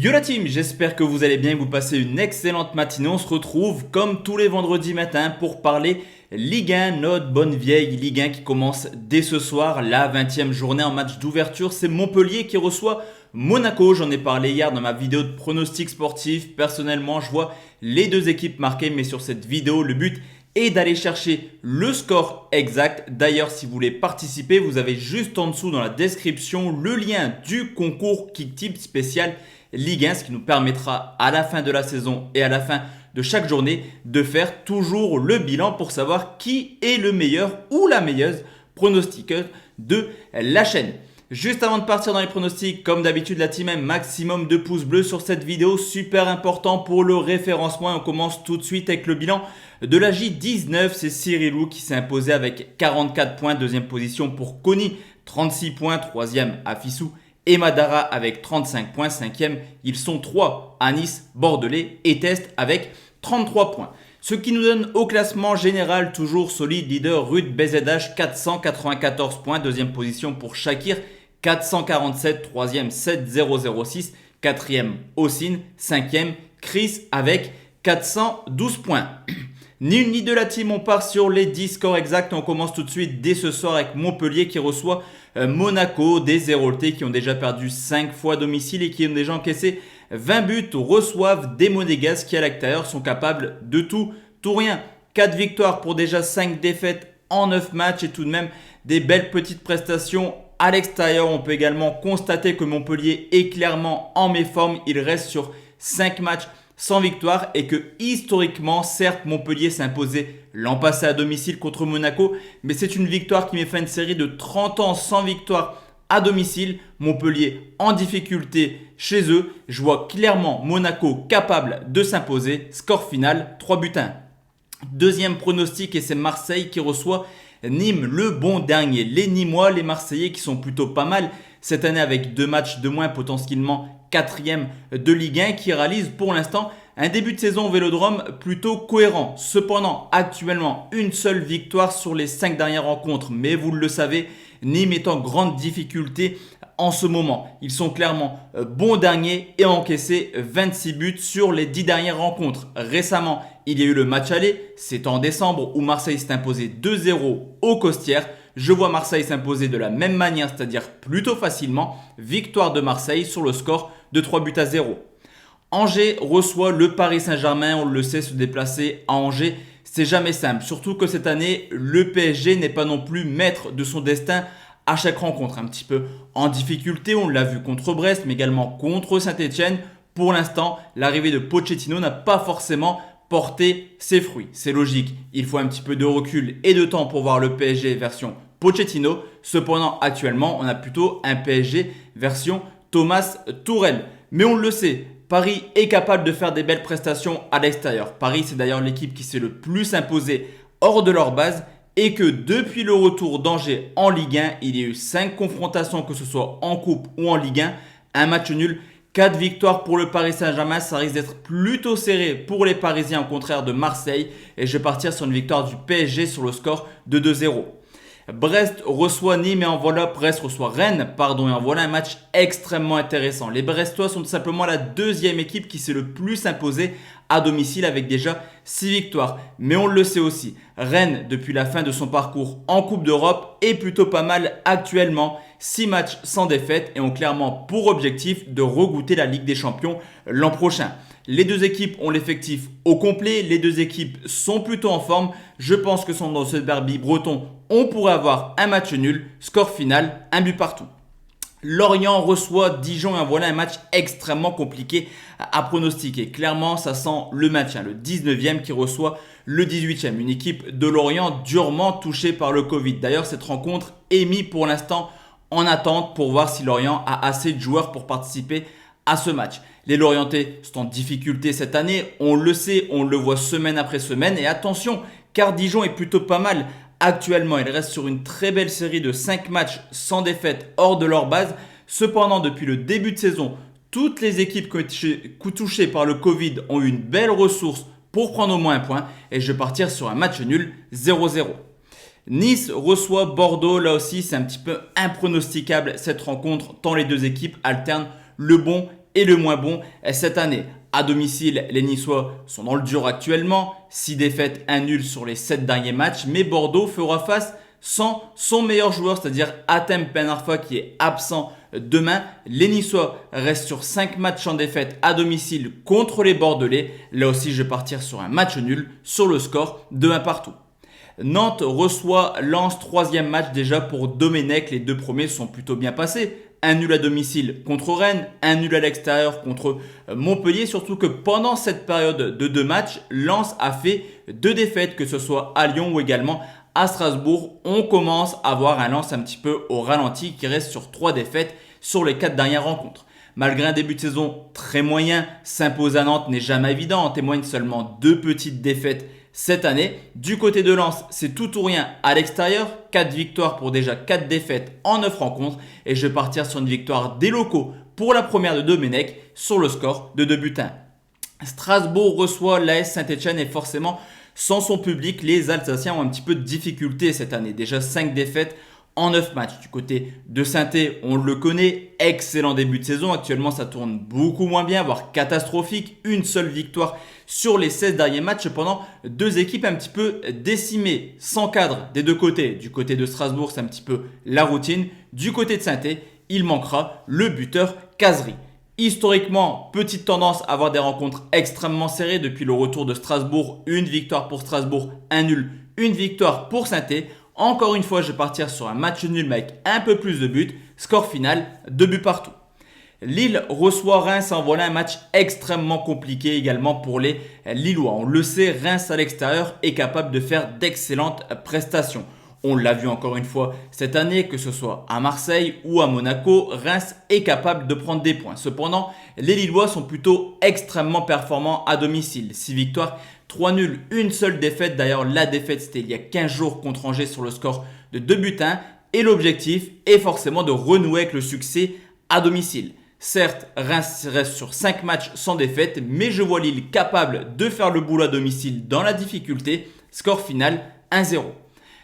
Yo la team, j'espère que vous allez bien et que vous passez une excellente matinée. On se retrouve comme tous les vendredis matins pour parler Ligue 1, notre bonne vieille Ligue 1 qui commence dès ce soir, la 20e journée en match d'ouverture. C'est Montpellier qui reçoit Monaco. J'en ai parlé hier dans ma vidéo de pronostic sportif. Personnellement, je vois les deux équipes marquées, mais sur cette vidéo, le but est d'aller chercher le score exact. D'ailleurs, si vous voulez participer, vous avez juste en dessous dans la description le lien du concours KickTip spécial Ligue 1, ce qui nous permettra à la fin de la saison et à la fin de chaque journée de faire toujours le bilan pour savoir qui est le meilleur ou la meilleure pronostiqueuse de la chaîne. Juste avant de partir dans les pronostics, comme d'habitude la team, un maximum de pouces bleus sur cette vidéo, super important pour le référencement. On commence tout de suite avec le bilan de la J19. C'est Cyrilou qui s'est imposé avec 44 points, deuxième position pour Kony, 36 points, troisième Afissou et Madara avec 35 points, cinquième. Ils sont 3 à Nice, Bordelais et Test avec 33 points. Ce qui nous donne au classement général toujours solide leader Ruth BZH 494 points, deuxième position pour Shakir 447, troisième 7006, quatrième Ossine, cinquième Chris avec 412 points. Ni une ni deux la team, on part sur les 10 scores exacts. On commence tout de suite dès ce soir avec Montpellier qui reçoit Monaco, des Héroltais qui ont déjà perdu 5 fois à domicile et qui ont déjà encaissé 20 buts, reçoivent des Monégasques qui à l'extérieur sont capables de tout rien. 4 victoires pour déjà 5 défaites en 9 matchs et tout de même des belles petites prestations à l'extérieur. On peut également constater que Montpellier est clairement en méforme. Il reste sur 5 matchs sans victoire et que historiquement, certes, Montpellier s'est imposé l'an passé à domicile contre Monaco, mais c'est une victoire qui met fin à une série de 30 ans sans victoire à domicile. Montpellier en difficulté chez eux. Je vois clairement Monaco capable de s'imposer. Score final, 3 buts 1. Deuxième pronostic et c'est Marseille qui reçoit Nîmes, le bon dernier. Les Nîmois, les Marseillais qui sont plutôt pas mal cette année avec 2 matchs de moins, potentiellement 4e de Ligue 1, qui réalise pour l'instant un début de saison au Vélodrome plutôt cohérent. Cependant, actuellement, une seule victoire sur les 5 dernières rencontres. Mais vous le savez, Nîmes est en grande difficulté en ce moment. Ils sont clairement bons derniers et ont encaissé 26 buts sur les 10 dernières rencontres. Récemment, il y a eu le match aller, c'est en décembre où Marseille s'est imposé 2-0 au Costières. Je vois Marseille s'imposer de la même manière, c'est-à-dire plutôt facilement. Victoire de Marseille sur le score de 3 buts à 0. Angers reçoit le Paris Saint-Germain, on le sait, se déplacer à Angers, c'est jamais simple. Surtout que cette année, le PSG n'est pas non plus maître de son destin à chaque rencontre. Un petit peu en difficulté, on l'a vu contre Brest, mais également contre Saint-Etienne. Pour l'instant, l'arrivée de Pochettino n'a pas forcément porté ses fruits. C'est logique, il faut un petit peu de recul et de temps pour voir le PSG version Pochettino. Cependant, actuellement, on a plutôt un PSG version Thomas Tuchel. Mais on le sait, Paris est capable de faire des belles prestations à l'extérieur. Paris, c'est d'ailleurs l'équipe qui s'est le plus imposée hors de leur base et que depuis le retour d'Angers en Ligue 1, il y a eu 5 confrontations, que ce soit en coupe ou en Ligue 1, un match nul, 4 victoires pour le Paris Saint-Germain. Ça risque d'être plutôt serré pour les Parisiens, au contraire de Marseille. Et je vais partir sur une victoire du PSG sur le score de 2-0. Brest reçoit Nîmes et en voilà, Brest reçoit Rennes, et en voilà un match extrêmement intéressant. Les Brestois sont tout simplement la deuxième équipe qui s'est le plus imposée à domicile avec déjà 6 victoires. Mais on le sait aussi, Rennes, depuis la fin de son parcours en Coupe d'Europe, est plutôt pas mal actuellement. 6 matchs sans défaite et ont clairement pour objectif de regoûter la Ligue des Champions l'an prochain. Les deux équipes ont l'effectif au complet, les deux équipes sont plutôt en forme. Je pense que dans ce derby breton, on pourrait avoir un match nul, score final, un but partout. Lorient reçoit Dijon et voilà un match extrêmement compliqué à pronostiquer. Clairement, ça sent le maintien, le 19e qui reçoit le 18e. Une équipe de Lorient durement touchée par le Covid. D'ailleurs, cette rencontre est mise pour l'instant en attente pour voir si Lorient a assez de joueurs pour participer à ce match. Les Lorientais sont en difficulté cette année, on le sait, on le voit semaine après semaine. Et attention, car Dijon est plutôt pas mal actuellement. Il reste sur une très belle série de 5 matchs sans défaite hors de leur base. Cependant, depuis le début de saison, toutes les équipes qui ont été touchées par le Covid ont eu une belle ressource pour prendre au moins un point. Et je vais partir sur un match nul 0-0. Nice reçoit Bordeaux. Là aussi, c'est un petit peu impronosticable cette rencontre, tant les deux équipes alternent le bon et le moins bon cette année. À domicile, les Niçois sont dans le dur actuellement. 6 défaites, 1 nul sur les 7 derniers matchs. Mais Bordeaux fera face sans son meilleur joueur, c'est-à-dire Hatem Ben Arfa qui est absent demain. Les Niçois restent sur 5 matchs en défaite à domicile contre les Bordelais. Là aussi, je vais partir sur un match nul sur le score de 1 partout. Nantes reçoit Lens, 3e match déjà pour Domenech. Les 2 premiers sont plutôt bien passés. Un nul à domicile contre Rennes, un nul à l'extérieur contre Montpellier. Surtout que pendant cette période de 2 matchs, Lens a fait 2 défaites, que ce soit à Lyon ou également à Strasbourg. On commence à voir un Lens un petit peu au ralenti qui reste sur 3 défaites sur les 4 dernières rencontres. Malgré un début de saison très moyen, s'imposer à Nantes n'est jamais évident. En témoignent seulement 2 petites défaites cette année. Du côté de Lens, c'est tout ou rien à l'extérieur. 4 victoires pour déjà 4 défaites en 9 rencontres. Et je vais partir sur une victoire des locaux pour la première de Domenech sur le score de 2 buts à 1. Strasbourg reçoit l'AS Saint-Etienne et forcément, sans son public, les Alsaciens ont un petit peu de difficulté cette année. Déjà 5 défaites en 9 matchs. Du côté de Saint-Etienne, on le connaît, excellent début de saison. Actuellement, ça tourne beaucoup moins bien, voire catastrophique. Une seule victoire sur les 16 derniers matchs. Cependant, 2 équipes un petit peu décimées, sans cadre des 2 côtés. Du côté de Strasbourg, c'est un petit peu la routine. Du côté de Saint-Etienne, il manquera le buteur Kazri. Historiquement, petite tendance à avoir des rencontres extrêmement serrées depuis le retour de Strasbourg. Une victoire pour Strasbourg, un nul, une victoire pour Saint-Etienne. Encore une fois, je vais partir sur un match nul mais avec un peu plus de buts. Score final, 2 buts partout. Lille reçoit Reims. En voilà un match extrêmement compliqué également pour les Lillois. On le sait, Reims à l'extérieur est capable de faire d'excellentes prestations. On l'a vu encore une fois cette année, que ce soit à Marseille ou à Monaco, Reims est capable de prendre des points. Cependant, les Lillois sont plutôt extrêmement performants à domicile. 6 victoires, 3 nuls, une seule défaite. D'ailleurs, la défaite, c'était il y a 15 jours contre Angers sur le score de 2 buts à 1. Et l'objectif est forcément de renouer avec le succès à domicile. Certes, Reims reste sur 5 matchs sans défaite, mais je vois Lille capable de faire le boulot à domicile dans la difficulté. Score final 1-0.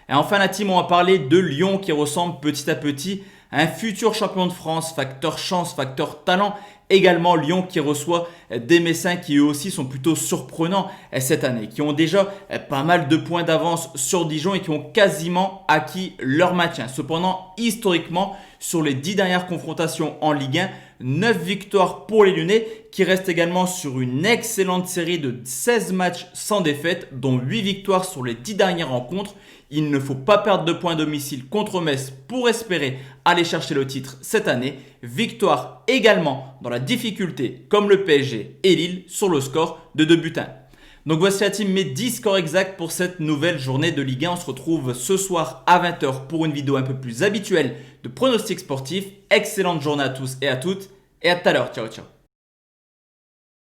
Et enfin la team, on va parler de Lyon qui ressemble petit à petit à un futur champion de France, facteur chance, facteur talent. Également Lyon qui reçoit des Messins qui eux aussi sont plutôt surprenants cette année, qui ont déjà pas mal de points d'avance sur Dijon et qui ont quasiment acquis leur maintien. Cependant, historiquement, sur les 10 dernières confrontations en Ligue 1, 9 victoires pour les Lyonnais qui restent également sur une excellente série de 16 matchs sans défaite, dont 8 victoires sur les 10 dernières rencontres. Il ne faut pas perdre de points à domicile contre Metz pour espérer aller chercher le titre cette année. Victoire également dans la difficulté comme le PSG et Lille sur le score de 2 buts à 1. Donc voici la team, mes 10 scores exacts pour cette nouvelle journée de Ligue 1. On se retrouve ce soir à 20h pour une vidéo un peu plus habituelle de pronostics sportifs. Excellente journée à tous et à toutes et à tout à l'heure. Ciao ciao.